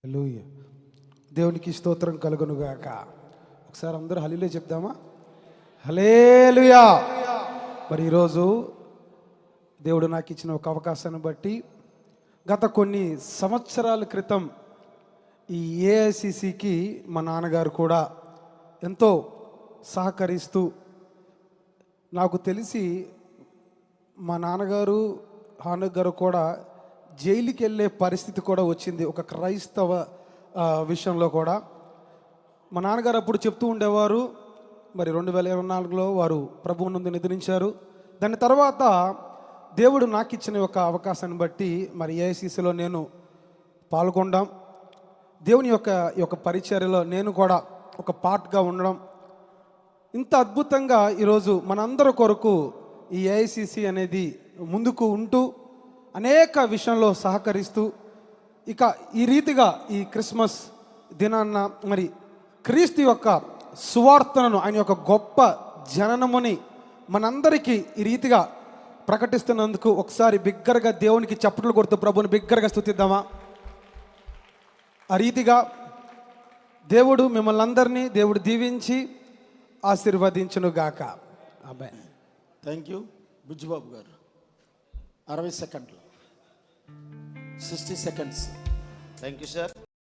హల్లెలూయా. దేవునికి స్తోత్రం కలుగునుగాక. ఒకసారి అందరూ హల్లెలూయా చెప్దామా? హల్లెలూయా. మరి ఈరోజు దేవుడు నాకు ఇచ్చిన ఒక అవకాశాన్ని బట్టి గత కొన్ని సంవత్సరాల క్రితం ఈ ఏఐసిసికి మా నాన్నగారు కూడా ఎంతో సహకరిస్తూ, నాకు తెలిసి మా నాన్నగారు హానక్ గారు కూడా జైలుకి వెళ్ళే పరిస్థితి కూడా వచ్చింది ఒక క్రైస్తవ విషయంలో కూడా. మా నాన్నగారు అప్పుడు చెప్తూ ఉండేవారు, మరి 2024లో వారు ప్రభువు నందు నిద్రించారు. దాని తర్వాత దేవుడు నాకు ఇచ్చిన ఒక అవకాశాన్ని బట్టి మరి ఏఐసిసిలో నేను పాల్గొనడం, దేవుని యొక్క పరిచర్యలో నేను కూడా ఒక పార్ట్గా ఉండడం, ఇంత అద్భుతంగా ఈరోజు మనందరి కొరకు ఈ ఏఐసిసి అనేది ముందుకు ఉంటూ అనేక విషయంలో సహకరిస్తూ, ఇక ఈ రీతిగా ఈ క్రిస్మస్ దినాన్న మరి క్రీస్తు యొక్క సువార్తను, ఆయన యొక్క గొప్ప జననముని మనందరికీ ఈ రీతిగా ప్రకటిస్తున్నందుకు ఒకసారి బిగ్గరగా దేవునికి చప్పట్లు కొడుతూ ప్రభుని బిగ్గరగా స్తుతిద్దామా? ఆ రీతిగా దేవుడు మిమ్మల్ని అందరినీ దేవుడు దీవించి ఆశీర్వదించునుగాక. ఆమేన్. థ్యాంక్ యూ బుజ్జిబాబు గారు. 60 సెకండ్లు, 60 సెకండ్స్. Thank you sir.